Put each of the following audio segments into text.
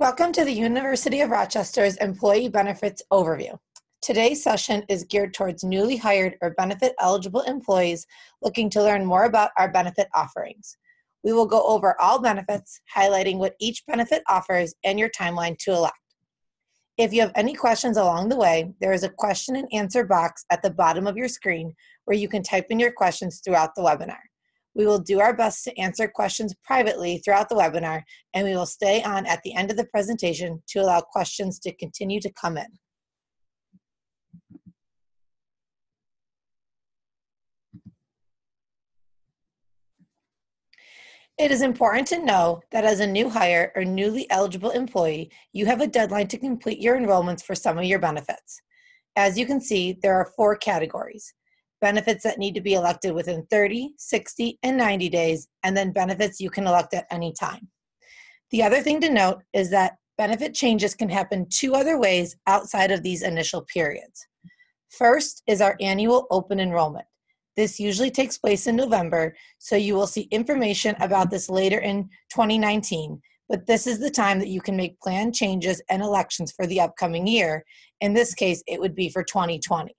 Welcome to the University of Rochester's Employee Benefits Overview. Today's session is geared towards newly hired or benefit-eligible employees looking to learn more about our benefit offerings. We will go over all benefits, highlighting what each benefit offers and your timeline to elect. If you have any questions along the way, there is a question and answer box at the bottom of your screen where you can type in your questions throughout the webinar. We will do our best to answer questions privately throughout the webinar, and we will stay on at the end of the presentation to allow questions to continue to come in. It is important to know that as a new hire or newly eligible employee, you have a deadline to complete your enrollments for some of your benefits. As you can see, there are 4 categories. Benefits that need to be elected within 30, 60, and 90 days, and then benefits you can elect at any time. The other thing to note is that benefit changes can happen 2 other ways outside of these initial periods. First is our annual open enrollment. This usually takes place in November, so you will see information about this later in 2019, but this is the time that you can make plan changes and elections for the upcoming year. In this case, it would be for 2020.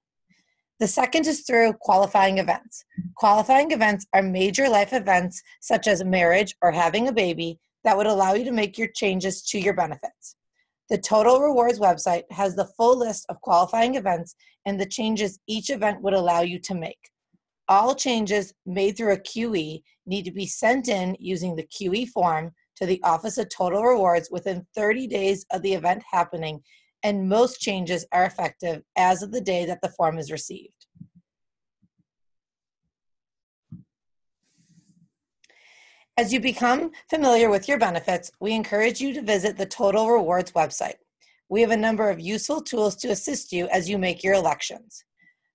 The second is through qualifying events. Qualifying events are major life events such as marriage or having a baby that would allow you to make your changes to your benefits. The Total Rewards website has the full list of qualifying events and the changes each event would allow you to make. All changes made through a QE need to be sent in using the QE form to the Office of Total Rewards within 30 days of the event happening, and most changes are effective as of the day that the form is received. As you become familiar with your benefits, we encourage you to visit the Total Rewards website. We have a number of useful tools to assist you as you make your elections.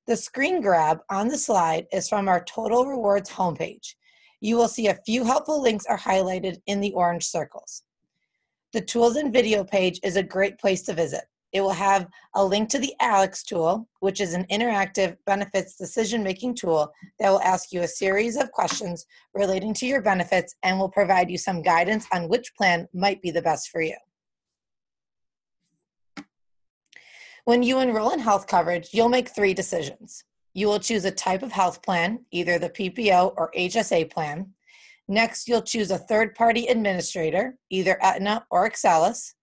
The screen grab on the slide is from our Total Rewards homepage. You will see a few helpful links are highlighted in the orange circles. The Tools and Video page is a great place to visit. It will have a link to the ALEKS tool, which is an interactive benefits decision-making tool that will ask you a series of questions relating to your benefits and will provide you some guidance on which plan might be the best for you. When you enroll in health coverage, you'll make 3 decisions. You will choose a type of health plan, either the PPO or HSA plan. Next, you'll choose a third-party administrator, either Aetna or Excellus.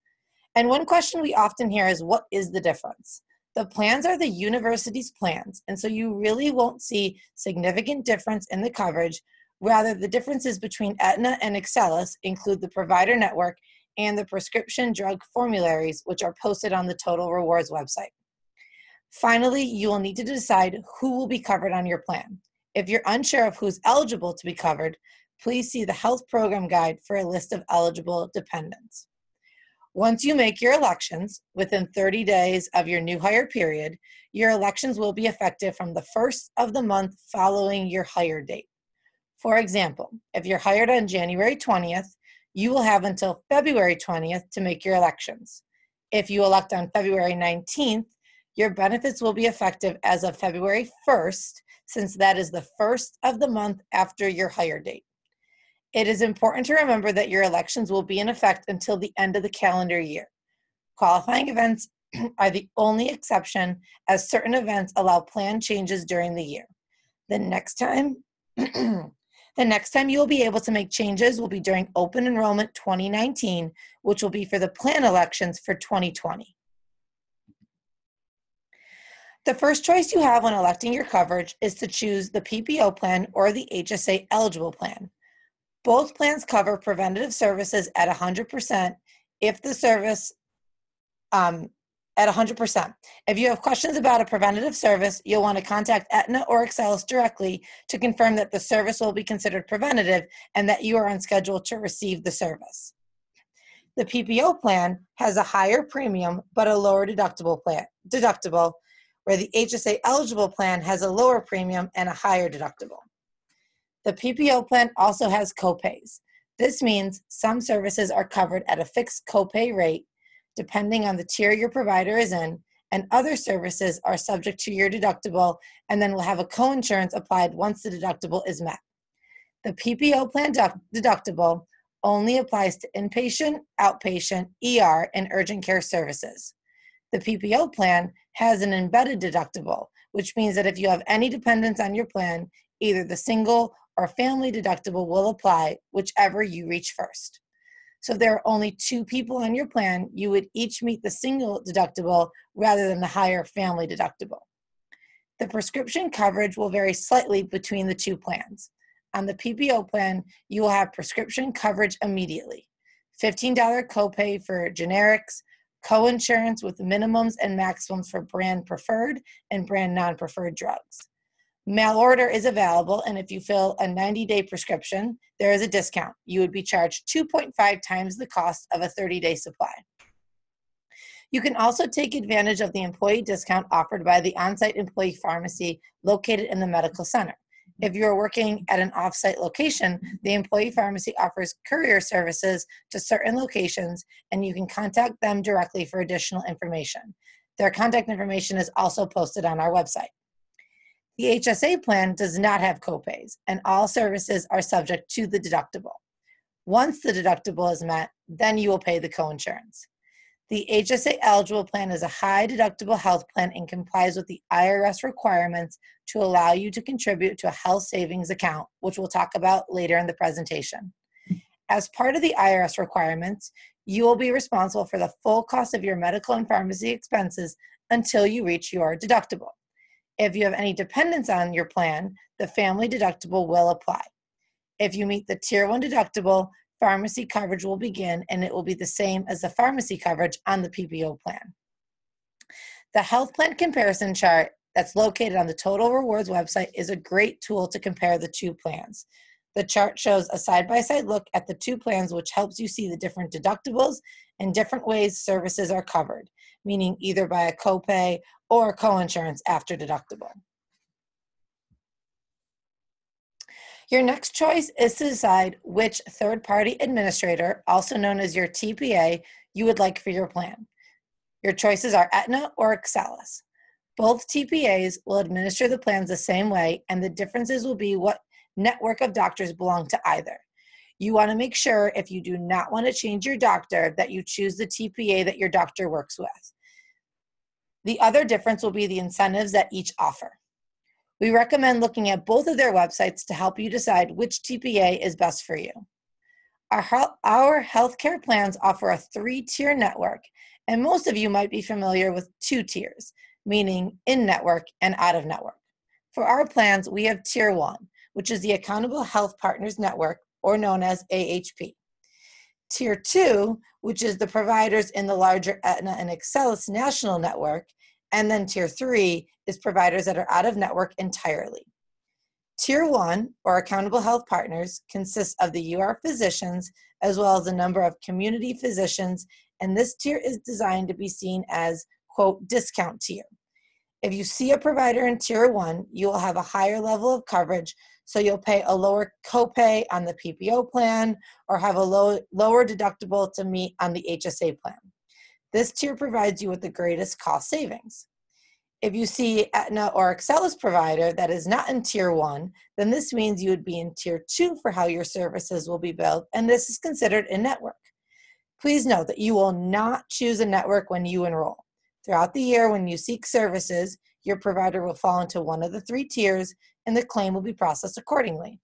And one question we often hear is, what is the difference? The plans are the university's plans, and so you really won't see significant difference in the coverage. Rather, the differences between Aetna and Excellus include the provider network and the prescription drug formularies, which are posted on the Total Rewards website. Finally, you will need to decide who will be covered on your plan. If you're unsure of who's eligible to be covered, please see the health program guide for a list of eligible dependents. Once you make your elections within 30 days of your new hire period, your elections will be effective from the first of the month following your hire date. For example, if you're hired on January 20th, you will have until February 20th to make your elections. If you elect on February 19th, your benefits will be effective as of February 1st, since that is the first of the month after your hire date. It is important to remember that your elections will be in effect until the end of the calendar year. Qualifying events are the only exception, as certain events allow plan changes during the year. The next time you will be able to make changes will be during Open Enrollment 2019, which will be for the plan elections for 2020. The first choice you have when electing your coverage is to choose the PPO plan or the HSA eligible plan. Both plans cover preventative services at 100% if the service at 100%. If you have questions about a preventative service, you'll want to contact Aetna or Excellus directly to confirm that the service will be considered preventative and that you are on schedule to receive the service. The PPO plan has a higher premium but a lower deductible, where the HSA eligible plan has a lower premium and a higher deductible. The PPO plan also has copays. This means some services are covered at a fixed copay rate depending on the tier your provider is in, and other services are subject to your deductible and then will have a coinsurance applied once the deductible is met. The PPO plan deductible only applies to inpatient, outpatient, ER, and urgent care services. The PPO plan has an embedded deductible, which means that if you have any dependents on your plan, either the single or family deductible will apply, whichever you reach first. So if there are only 2 people on your plan, you would each meet the single deductible rather than the higher family deductible. The prescription coverage will vary slightly between the 2 plans. On the PPO plan, you will have prescription coverage immediately, $15 copay for generics, co-insurance with minimums and maximums for brand preferred and brand non-preferred drugs. Mail order is available, and if you fill a 90-day prescription, there is a discount. You would be charged 2.5 times the cost of a 30-day supply. You can also take advantage of the employee discount offered by the on-site employee pharmacy located in the medical center. If you are working at an off-site location, the employee pharmacy offers courier services to certain locations, and you can contact them directly for additional information. Their contact information is also posted on our website. The HSA plan does not have copays, and all services are subject to the deductible. Once the deductible is met, then you will pay the coinsurance. The HSA eligible plan is a high deductible health plan and complies with the IRS requirements to allow you to contribute to a health savings account, which we'll talk about later in the presentation. As part of the IRS requirements, you will be responsible for the full cost of your medical and pharmacy expenses until you reach your deductible. If you have any dependents on your plan, the family deductible will apply. If you meet the Tier 1 deductible, pharmacy coverage will begin, and it will be the same as the pharmacy coverage on the PPO plan. The health plan comparison chart that's located on the Total Rewards website is a great tool to compare the 2 plans. The chart shows a side-by-side look at the 2 plans, which helps you see the different deductibles and different ways services are covered, meaning either by a copay or coinsurance after deductible. Your next choice is to decide which third-party administrator, also known as your TPA, you would like for your plan. Your choices are Aetna or Excelus. Both TPAs will administer the plans the same way, and the differences will be what network of doctors belong to either. You want to make sure, if you do not want to change your doctor, that you choose the TPA that your doctor works with. The other difference will be the incentives that each offer. We recommend looking at both of their websites to help you decide which TPA is best for you. Our healthcare plans offer a 3-tier network, and most of you might be familiar with 2 tiers, meaning in-network and out-of-network. For our plans, we have Tier 1, which is the Accountable Health Partners Network, or known as AHP. Tier 2, which is the providers in the larger Aetna and Excelus national network, and then Tier 3 is providers that are out of network entirely. Tier 1, or Accountable Health Partners, consists of the UR physicians as well as a number of community physicians, and this tier is designed to be seen as, quote, discount tier. If you see a provider in Tier 1, you will have a higher level of coverage, so you'll pay a lower copay on the PPO plan or have a lower deductible to meet on the HSA plan. This tier provides you with the greatest cost savings. If you see Aetna or Excelus provider that is not in Tier 1, then this means you would be in Tier 2 for how your services will be billed, and this is considered in-network. Please note that you will not choose a network when you enroll. Throughout the year, when you seek services, your provider will fall into one of the 3 tiers, and the claim will be processed accordingly.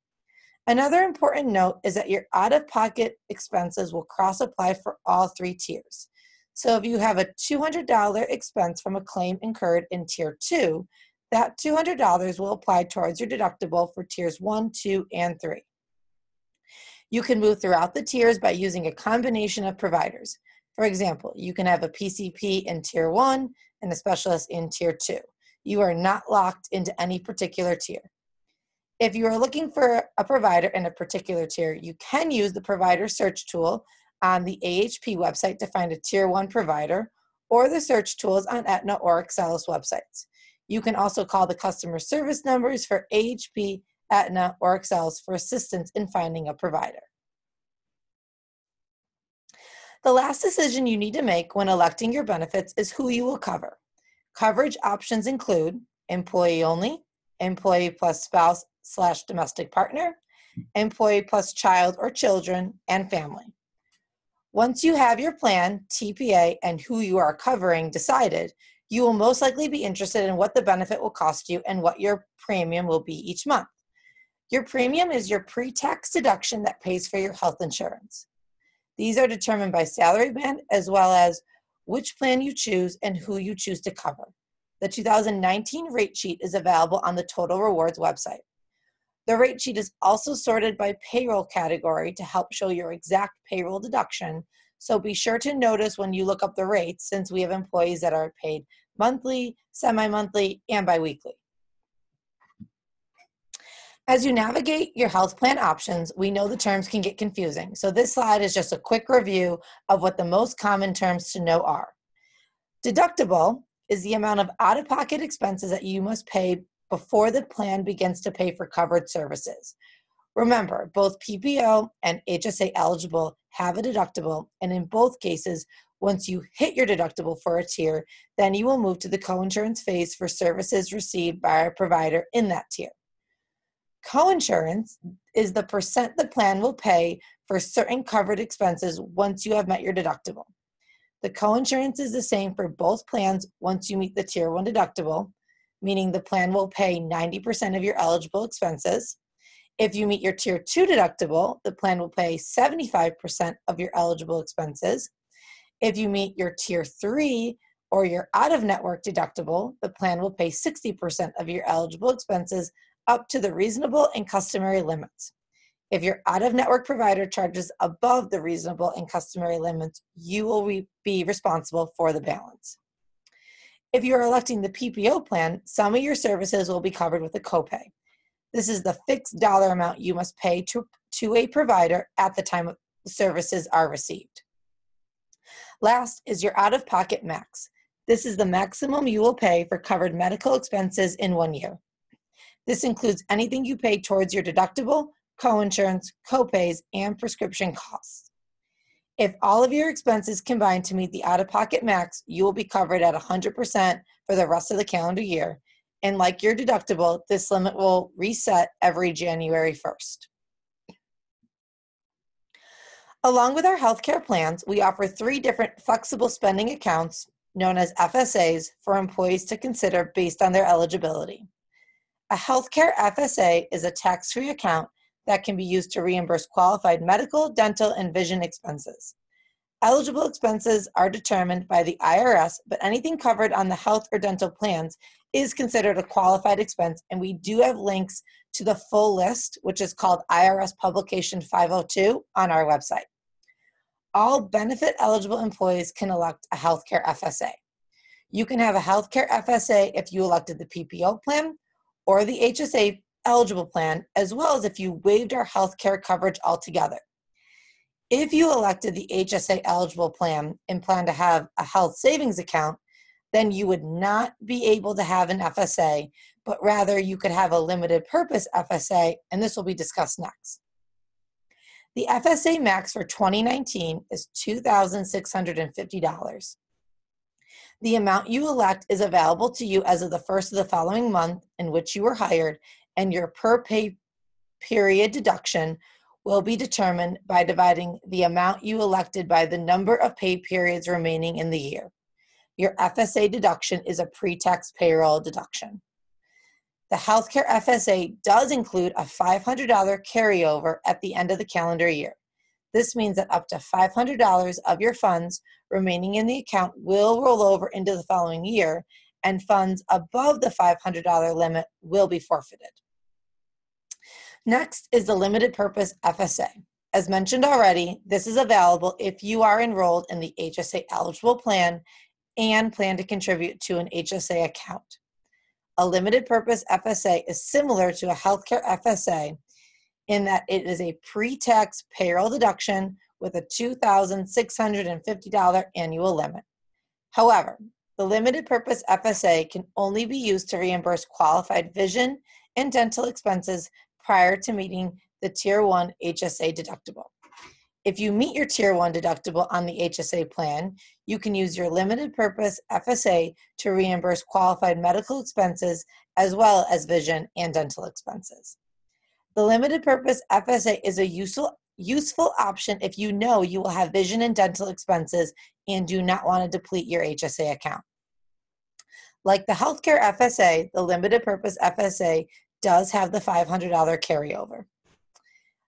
Another important note is that your out-of-pocket expenses will cross-apply for all 3 tiers. So if you have a $200 expense from a claim incurred in Tier 2, that $200 will apply towards your deductible for Tiers 1, 2, and 3. You can move throughout the tiers by using a combination of providers. For example, you can have a PCP in Tier 1 and a specialist in Tier 2. You are not locked into any particular tier. If you are looking for a provider in a particular tier, you can use the provider search tool on the AHP website to find a Tier 1 provider, or the search tools on Aetna or Excelus websites. You can also call the customer service numbers for AHP, Aetna, or Excelus for assistance in finding a provider. The last decision you need to make when electing your benefits is who you will cover. Coverage options include employee only, employee plus spouse/domestic partner, employee plus child or children, and family. Once you have your plan, TPA, and who you are covering decided, you will most likely be interested in what the benefit will cost you and what your premium will be each month. Your premium is your pre-tax deduction that pays for your health insurance. These are determined by salary band as well as which plan you choose and who you choose to cover. The 2019 rate sheet is available on the Total Rewards website. The rate sheet is also sorted by payroll category to help show your exact payroll deduction, so be sure to notice when you look up the rates since we have employees that are paid monthly, semi-monthly, and biweekly. As you navigate your health plan options, we know the terms can get confusing, so this slide is just a quick review of what the most common terms to know are. Deductible is the amount of out-of-pocket expenses that you must pay before the plan begins to pay for covered services. Remember, both PPO and HSA eligible have a deductible, and in both cases, once you hit your deductible for a tier, then you will move to the coinsurance phase for services received by a provider in that tier. Coinsurance is the percent the plan will pay for certain covered expenses once you have met your deductible. The coinsurance is the same for both plans once you meet the Tier 1 deductible, meaning the plan will pay 90% of your eligible expenses. If you meet your Tier 2 deductible, the plan will pay 75% of your eligible expenses. If you meet your Tier 3 or your out-of-network deductible, the plan will pay 60% of your eligible expenses up to the reasonable and customary limits. If your out-of-network provider charges above the reasonable and customary limits, you will be responsible for the balance. If you are electing the PPO plan, some of your services will be covered with a copay. This is the fixed dollar amount you must pay to a provider at the time services are received. Last is your out-of-pocket max. This is the maximum you will pay for covered medical expenses in 1 year. This includes anything you pay towards your deductible, coinsurance, copays, and prescription costs. If all of your expenses combine to meet the out-of-pocket max, you will be covered at 100% for the rest of the calendar year. And like your deductible, this limit will reset every January 1st. Along with our healthcare plans, we offer 3 different flexible spending accounts known as FSAs for employees to consider based on their eligibility. A healthcare FSA is a tax-free account that can be used to reimburse qualified medical, dental, and vision expenses. Eligible expenses are determined by the IRS, but anything covered on the health or dental plans is considered a qualified expense, and we do have links to the full list, which is called IRS Publication 502 on our website. All benefit-eligible employees can elect a healthcare FSA. You can have a healthcare FSA if you elected the PPO plan or the HSA eligible plan, as well as if you waived our healthcare coverage altogether. If you elected the HSA eligible plan and plan to have a health savings account, then you would not be able to have an FSA, but rather you could have a limited purpose FSA, and this will be discussed next. The FSA max for 2019 is $2,650. The amount you elect is available to you as of the first of the following month in which you were hired, and your per pay period deduction will be determined by dividing the amount you elected by the number of pay periods remaining in the year. Your FSA deduction is a pre-tax payroll deduction. The healthcare FSA does include a $500 carryover at the end of the calendar year. This means that up to $500 of your funds remaining in the account will roll over into the following year, and funds above the $500 limit will be forfeited. Next is the limited purpose FSA. As mentioned already, this is available if you are enrolled in the HSA eligible plan and plan to contribute to an HSA account. A limited purpose FSA is similar to a healthcare FSA in that it is a pre-tax payroll deduction with a $2,650 annual limit. However, the limited purpose FSA can only be used to reimburse qualified vision and dental expenses prior to meeting the Tier 1 HSA deductible. If you meet your Tier 1 deductible on the HSA plan, you can use your limited purpose FSA to reimburse qualified medical expenses as well as vision and dental expenses. The limited purpose FSA is a useful option if you know you will have vision and dental expenses and do not want to deplete your HSA account. Like the healthcare FSA, the limited purpose FSA does have the $500 carryover.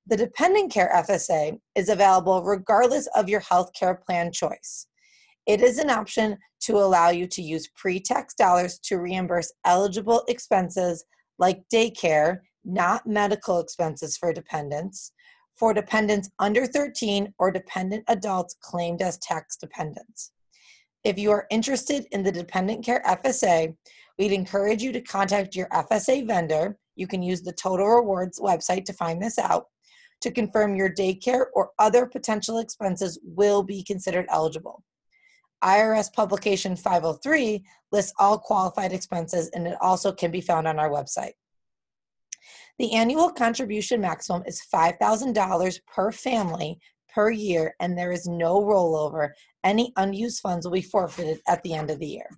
The dependent care FSA is available regardless of your healthcare plan choice. It is an option to allow you to use pre-tax dollars to reimburse eligible expenses like daycare, not medical expenses for dependents under 13 or dependent adults claimed as tax dependents. If you are interested in the dependent care FSA, we'd encourage you to contact your FSA vendor. You can use the Total Rewards website to find this out to confirm your daycare or other potential expenses will be considered eligible. IRS Publication 503 lists all qualified expenses, and it also can be found on our website. The annual contribution maximum is $5,000 per family per year, and there is no rollover. Any unused funds will be forfeited at the end of the year.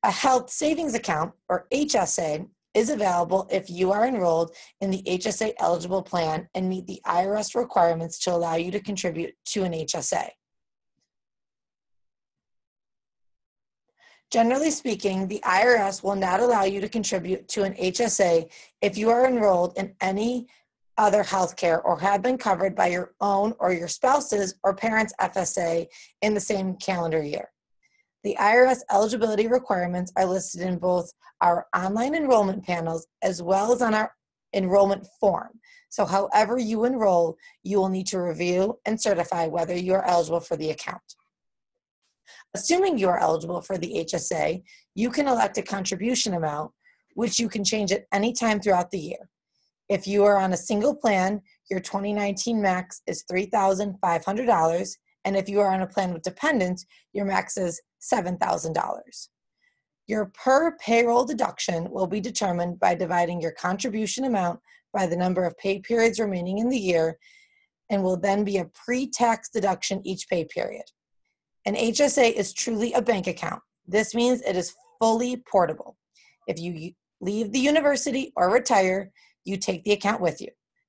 A health savings account, or HSA, is available if you are enrolled in the HSA eligible plan and meet the IRS requirements to allow you to contribute to an HSA. Generally speaking, the IRS will not allow you to contribute to an HSA if you are enrolled in any other healthcare or have been covered by your own or your spouse's or parents' FSA in the same calendar year. The IRS eligibility requirements are listed in both our online enrollment panels as well as on our enrollment form. So however you enroll, you will need to review and certify whether you are eligible for the account. Assuming you are eligible for the HSA, you can elect a contribution amount, which you can change at any time throughout the year. If you are on a single plan, your 2019 max is $3,500, and if you are on a plan with dependents, your max is $7,000. Your per payroll deduction will be determined by dividing your contribution amount by the number of pay periods remaining in the year, and will then be a pre-tax deduction each pay period. An HSA is truly a bank account. This means it is fully portable. If you leave the university or retire, you take the account with you.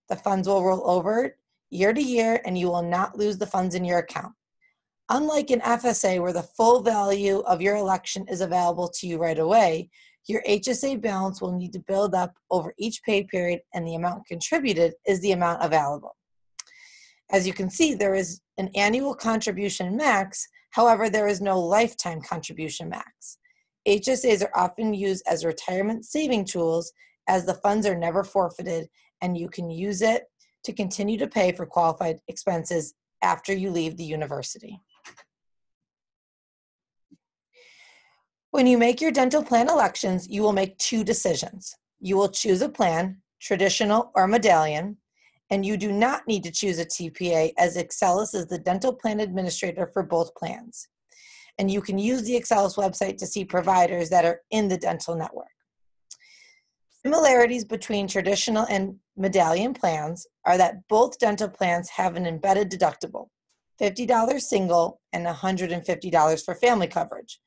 The funds will roll over year to year, and you will not lose the funds in your account. Unlike an FSA where the full value of your election is available to you right away, your HSA balance will need to build up over each pay period, and the amount contributed is the amount available. As you can see, there is an annual contribution max. However, there is no lifetime contribution max. HSAs are often used as retirement saving tools as the funds are never forfeited, and you can use it to continue to pay for qualified expenses after you leave the university. When you make your dental plan elections, you will make two decisions. You will choose a plan, traditional or medallion, and you do not need to choose a TPA as Excellus is the dental plan administrator for both plans. And you can use the Excellus website to see providers that are in the dental network. Similarities between traditional and medallion plans are that both dental plans have an embedded deductible, $50 single and $150 for family coverage.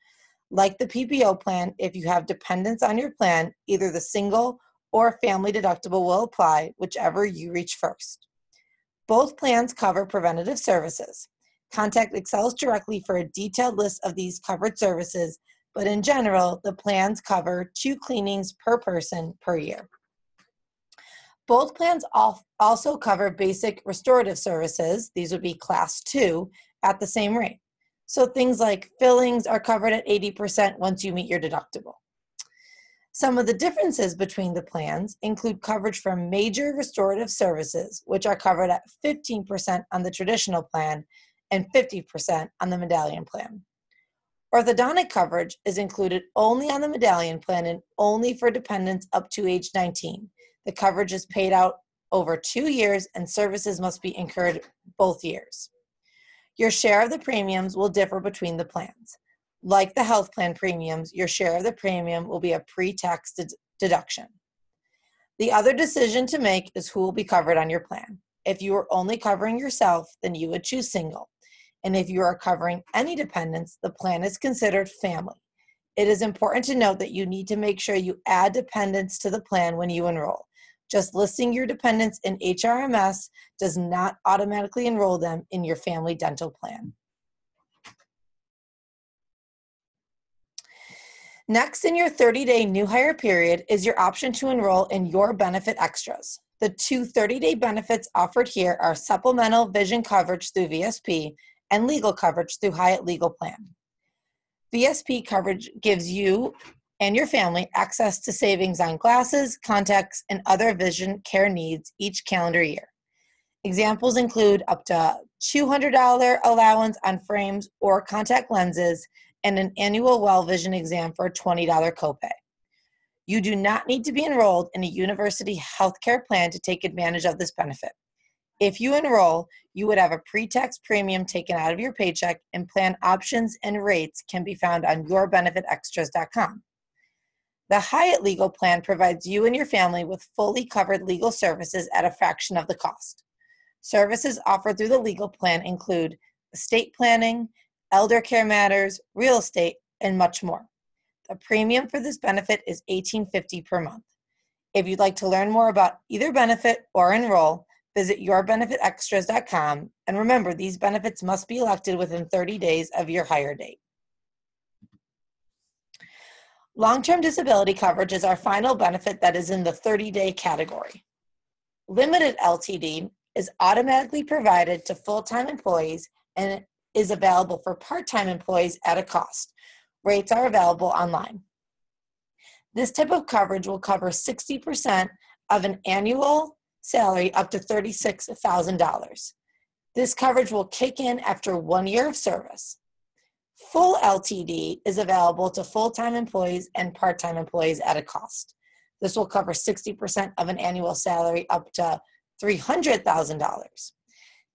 Like the PPO plan, if you have dependents on your plan, either the single or family deductible will apply, whichever you reach first. Both plans cover preventative services. Contact Excellus directly for a detailed list of these covered services, but in general, the plans cover 2 cleanings per person per year. Both plans also cover basic restorative services, these would be class 2, at the same rate. So things like fillings are covered at 80% once you meet your deductible. Some of the differences between the plans include coverage for major restorative services, which are covered at 15% on the traditional plan and 50% on the medallion plan. Orthodontic coverage is included only on the medallion plan and only for dependents up to age 19. The coverage is paid out over 2 years and services must be incurred both years. Your share of the premiums will differ between the plans. Like the health plan premiums, your share of the premium will be a pre-tax deduction. The other decision to make is who will be covered on your plan. If you are only covering yourself, then you would choose single. And if you are covering any dependents, the plan is considered family. It is important to note that you need to make sure you add dependents to the plan when you enroll. Just listing your dependents in HRMS does not automatically enroll them in your family dental plan. Next in your 30-day new hire period is your option to enroll in your benefit extras. The two 30-day benefits offered here are supplemental vision coverage through VSP and legal coverage through Hyatt Legal Plan. VSP coverage gives you and your family access to savings on glasses, contacts, and other vision care needs each calendar year. Examples include up to $200 allowance on frames or contact lenses and an annual well vision exam for a $20 copay. You do not need to be enrolled in a university healthcare plan to take advantage of this benefit. If you enroll, you would have a pre-tax premium taken out of your paycheck, and plan options and rates can be found on yourbenefitextras.com. The Hyatt Legal Plan provides you and your family with fully covered legal services at a fraction of the cost. Services offered through the legal plan include estate planning, elder care matters, real estate, and much more. The premium for this benefit is $18.50 per month. If you'd like to learn more about either benefit or enroll, visit yourbenefitextras.com, and remember, these benefits must be elected within 30 days of your hire date. Long-term disability coverage is our final benefit that is in the 30-day category. Limited LTD is automatically provided to full-time employees and is available for part-time employees at a cost. Rates are available online. This type of coverage will cover 60% of an annual salary up to $36,000. This coverage will kick in after 1 year of service. Full LTD is available to full-time employees and part-time employees at a cost. This will cover 60% of an annual salary up to $300,000.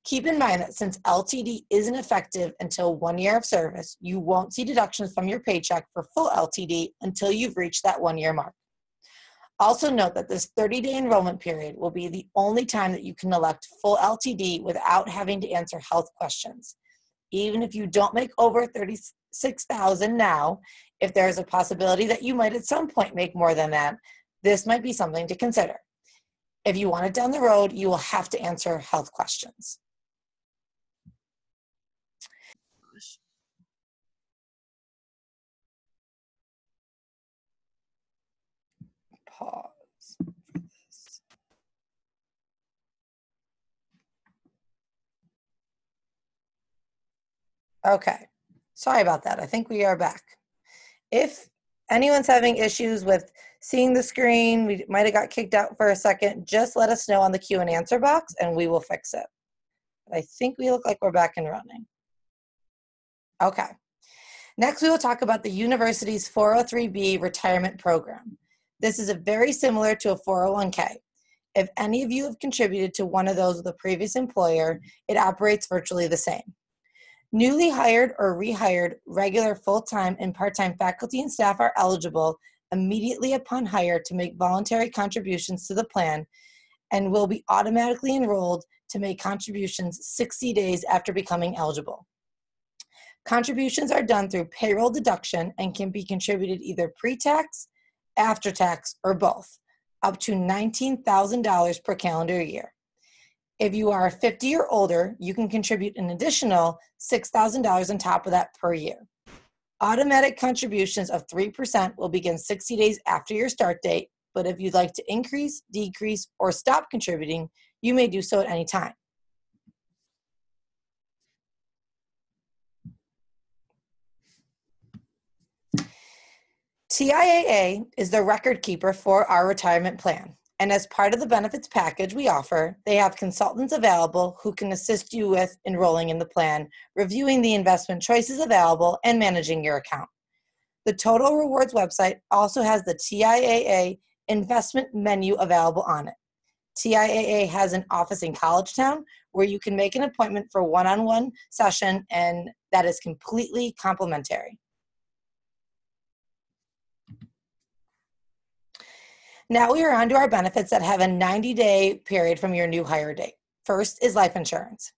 Keep in mind that since LTD isn't effective until 1 year of service, you won't see deductions from your paycheck for full LTD until you've reached that 1 year mark. Also note that this 30-day enrollment period will be the only time that you can elect full LTD without having to answer health questions. Even if you don't make over $36,000 now, if there is a possibility that you might at some point make more than that, this might be something to consider. If you want it down the road, you will have to answer health questions. Pause for this. Okay, sorry about that. I think we are back. If anyone's having issues with seeing the screen, we might have got kicked out for a second, just let us know on the Q and answer box and we will fix it. But I think we look like we're back and running. Okay. Next, we will talk about the university's 403B retirement program. This is very similar to a 401k. If any of you have contributed to one of those with a previous employer, it operates virtually the same. Newly hired or rehired regular full-time and part-time faculty and staff are eligible immediately upon hire to make voluntary contributions to the plan and will be automatically enrolled to make contributions 60 days after becoming eligible. Contributions are done through payroll deduction and can be contributed either pre-tax, after-tax, or both, up to $19,000 per calendar year. If you are 50 or older, you can contribute an additional $6,000 on top of that per year. Automatic contributions of 3% will begin 60 days after your start date, but if you'd like to increase, decrease, or stop contributing, you may do so at any time. TIAA is the record keeper for our retirement plan. And as part of the benefits package we offer, they have consultants available who can assist you with enrolling in the plan, reviewing the investment choices available, and managing your account. The Total Rewards website also has the TIAA investment menu available on it. TIAA has an office in Collegetown where you can make an appointment for one-on-one session, and that is completely complimentary. Now we are on to our benefits that have a 90-day period from your new hire date. First is life insurance.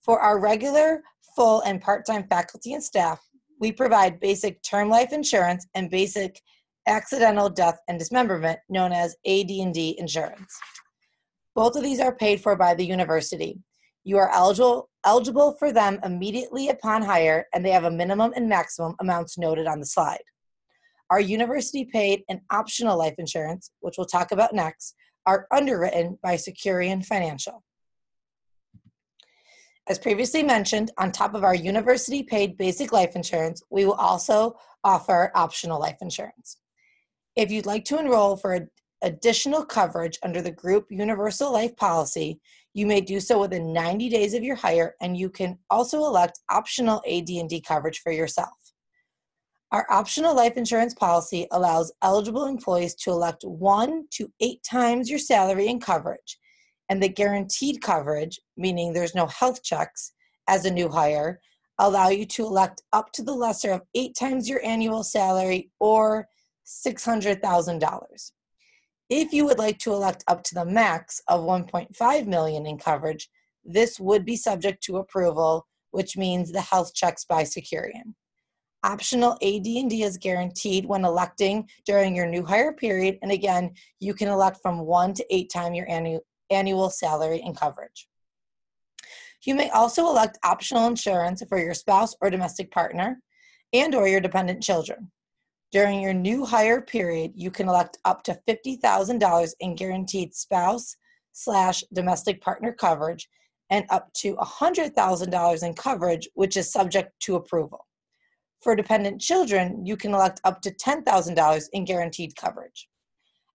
For our regular, full, and part-time faculty and staff, we provide basic term life insurance and basic accidental death and dismemberment, known as AD&D insurance. Both of these are paid for by the university. You are eligible for them immediately upon hire, and they have a minimum and maximum amounts noted on the slide. Our university paid and optional life insurance, which we'll talk about next, are underwritten by Securian Financial. As previously mentioned, on top of our university paid basic life insurance, we will also offer optional life insurance. If you'd like to enroll for additional coverage under the group universal life policy, you may do so within 90 days of your hire, and you can also elect optional AD&D coverage for yourself. Our optional life insurance policy allows eligible employees to elect 1 to 8 times your salary in coverage, and the guaranteed coverage, meaning there's no health checks as a new hire, allow you to elect up to the lesser of 8 times your annual salary or $600,000. If you would like to elect up to the max of $1.5 million in coverage, this would be subject to approval, which means the health checks by Securian. Optional AD&D is guaranteed when electing during your new hire period, and again, you can elect from 1 to 8 times your annual salary and coverage. You may also elect optional insurance for your spouse or domestic partner and or your dependent children. During your new hire period, you can elect up to $50,000 in guaranteed spouse/domestic partner coverage and up to $100,000 in coverage, which is subject to approval. For dependent children, you can elect up to $10,000 in guaranteed coverage.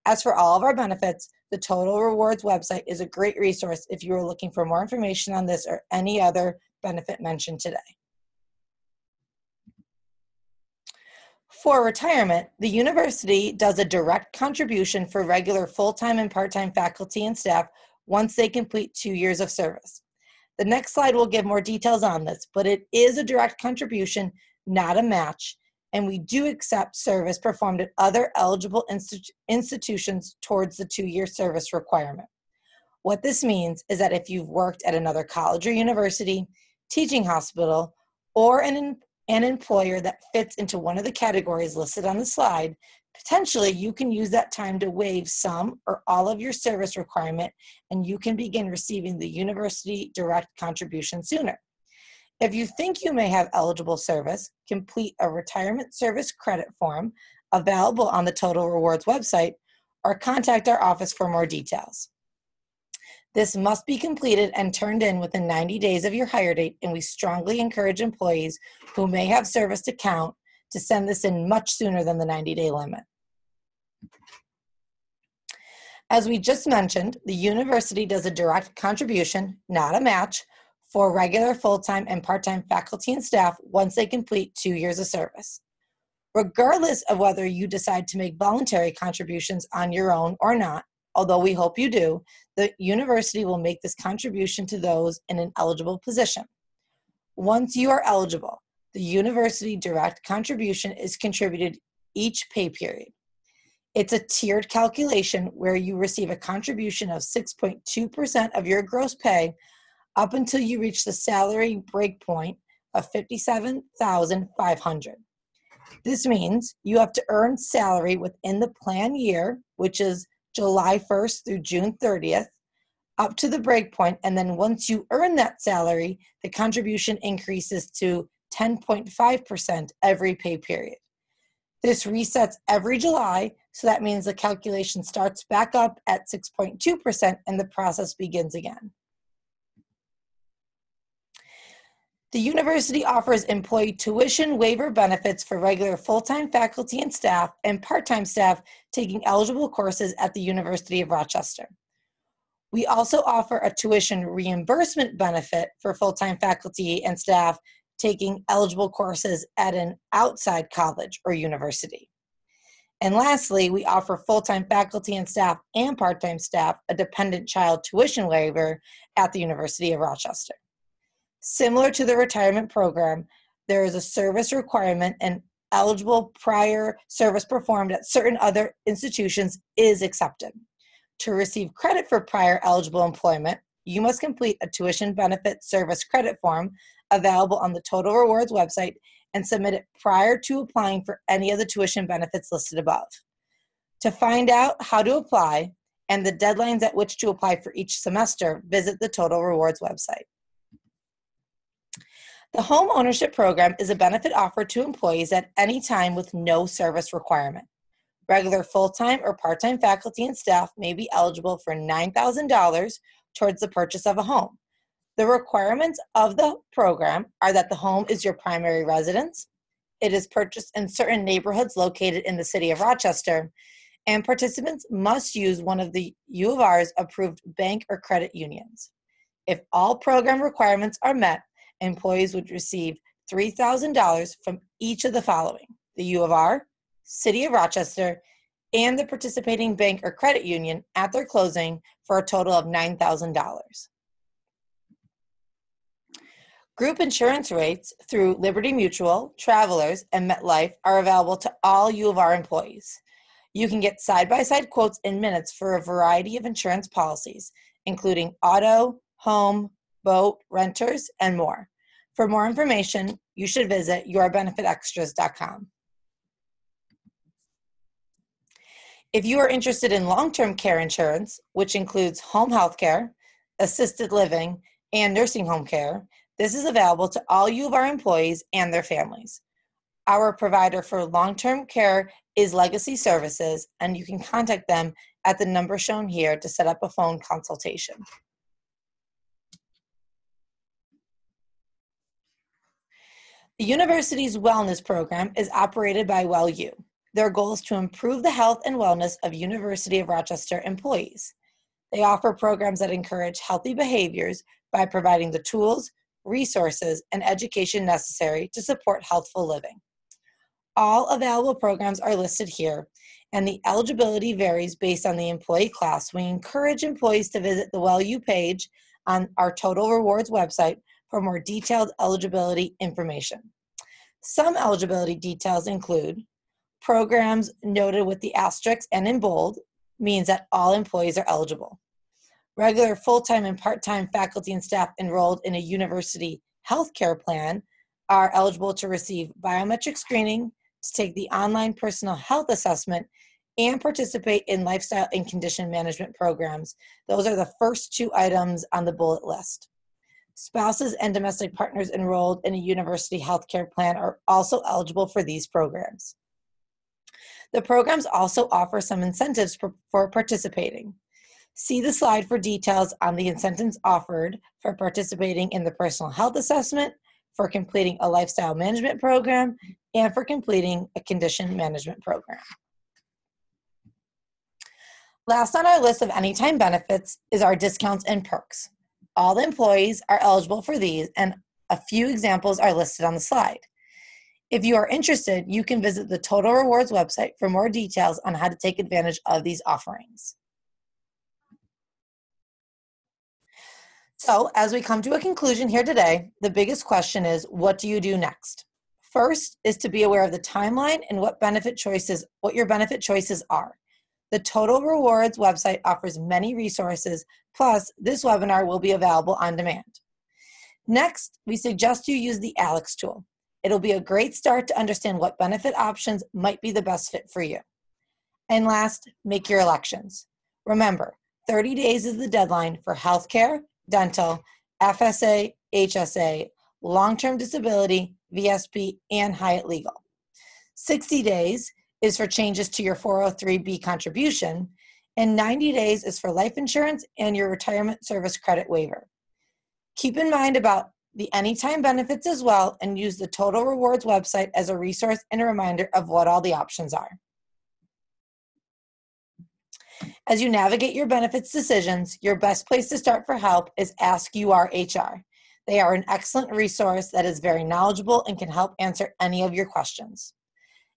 As for all of our benefits, the Total Rewards website is a great resource if you are looking for more information on this or any other benefit mentioned today. For retirement, the university does a direct contribution for regular full-time and part-time faculty and staff once they complete 2 years of service. The next slide will give more details on this, but it is a direct contribution, not a match, and we do accept service performed at other eligible institutions towards the 2-year service requirement. What this means is that if you've worked at another college or university, teaching hospital, or an employer that fits into one of the categories listed on the slide, potentially you can use that time to waive some or all of your service requirement, and you can begin receiving the university direct contribution sooner. If you think you may have eligible service, complete a retirement service credit form available on the Total Rewards website or contact our office for more details. This must be completed and turned in within 90 days of your hire date, and we strongly encourage employees who may have service to count to send this in much sooner than the 90-day limit. As we just mentioned, the university does a direct contribution, not a match, for regular full-time and part-time faculty and staff once they complete 2 years of service. Regardless of whether you decide to make voluntary contributions on your own or not, although we hope you do, the university will make this contribution to those in an eligible position. Once you are eligible, the university direct contribution is contributed each pay period. It's a tiered calculation where you receive a contribution of 6.2% of your gross pay up until you reach the salary breakpoint of $57,500. This means you have to earn salary within the plan year, which is July 1st through June 30th, up to the breakpoint, and then once you earn that salary, the contribution increases to 10.5% every pay period. This resets every July, so that means the calculation starts back up at 6.2% and the process begins again. The university offers employee tuition waiver benefits for regular full-time faculty and staff and part-time staff taking eligible courses at the University of Rochester. We also offer a tuition reimbursement benefit for full-time faculty and staff taking eligible courses at an outside college or university. And lastly, we offer full-time faculty and staff and part-time staff a dependent child tuition waiver at the University of Rochester. Similar to the retirement program, there is a service requirement, and eligible prior service performed at certain other institutions is accepted. To receive credit for prior eligible employment, you must complete a tuition benefit service credit form available on the Total Rewards website and submit it prior to applying for any of the tuition benefits listed above. To find out how to apply and the deadlines at which to apply for each semester, visit the Total Rewards website. The Home Ownership Program is a benefit offered to employees at any time with no service requirement. Regular full-time or part-time faculty and staff may be eligible for $9,000 towards the purchase of a home. The requirements of the program are that the home is your primary residence, it is purchased in certain neighborhoods located in the city of Rochester, and participants must use one of the U of R's approved bank or credit unions. If all program requirements are met, employees would receive $3,000 from each of the following: the U of R, City of Rochester, and the participating bank or credit union at their closing, for a total of $9,000. Group insurance rates through Liberty Mutual, Travelers, and MetLife are available to all U of R employees. You can get side-by-side quotes in minutes for a variety of insurance policies, including auto, home, boat, renters, and more. For more information, you should visit yourbenefitextras.com. If you are interested in long-term care insurance, which includes home health care, assisted living, and nursing home care, this is available to all U of R employees and their families. Our provider for long-term care is Legacy Services, and you can contact them at the number shown here to set up a phone consultation. The university's wellness program is operated by WellU. Their goal is to improve the health and wellness of University of Rochester employees. They offer programs that encourage healthy behaviors by providing the tools, resources, and education necessary to support healthful living. All available programs are listed here, and the eligibility varies based on the employee class. We encourage employees to visit the WellU page on our Total Rewards website for more detailed eligibility information. Some eligibility details include programs noted with the asterisks and in bold means that all employees are eligible. Regular full-time and part-time faculty and staff enrolled in a university healthcare plan are eligible to receive biometric screening, to take the online personal health assessment, and participate in lifestyle and condition management programs. Those are the first two items on the bullet list. Spouses and domestic partners enrolled in a university healthcare plan are also eligible for these programs. The programs also offer some incentives for participating. See the slide for details on the incentives offered for participating in the personal health assessment, for completing a lifestyle management program, and for completing a condition management program. Last on our list of anytime benefits is our discounts and perks. All employees are eligible for these, and a few examples are listed on the slide. If you are interested, you can visit the Total Rewards website for more details on how to take advantage of these offerings. So, as we come to a conclusion here today, the biggest question is, what do you do next? First is to be aware of the timeline and what your benefit choices are. The Total Rewards website offers many resources, plus this webinar will be available on demand. Next, we suggest you use the ALEKS tool. It'll be a great start to understand what benefit options might be the best fit for you. And last, make your elections. Remember, 30 days is the deadline for healthcare, dental, FSA, HSA, long-term disability, VSP, and Hyatt Legal. 60 days is for changes to your 403B contribution, and 90 days is for life insurance and your retirement service credit waiver. Keep in mind about the anytime benefits as well, and use the Total Rewards website as a resource and a reminder of what all the options are. As you navigate your benefits decisions, your best place to start for help is Ask UR HR. They are an excellent resource that is very knowledgeable and can help answer any of your questions.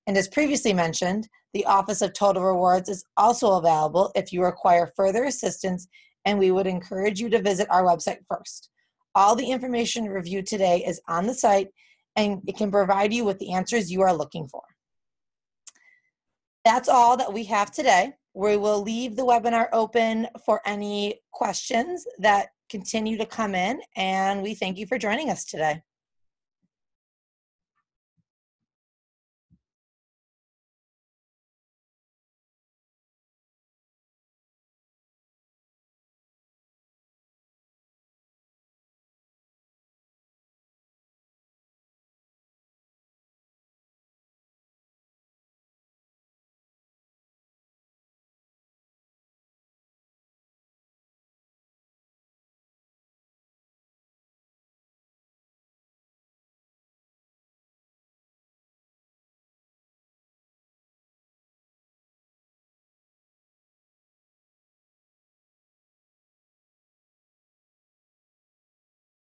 And as previously mentioned, the Office of Total Rewards is also available if you require further assistance, and we would encourage you to visit our website first. All the information reviewed today is on the site, and it can provide you with the answers you are looking for. That's all that we have today. We will leave the webinar open for any questions that continue to come in, and we thank you for joining us today.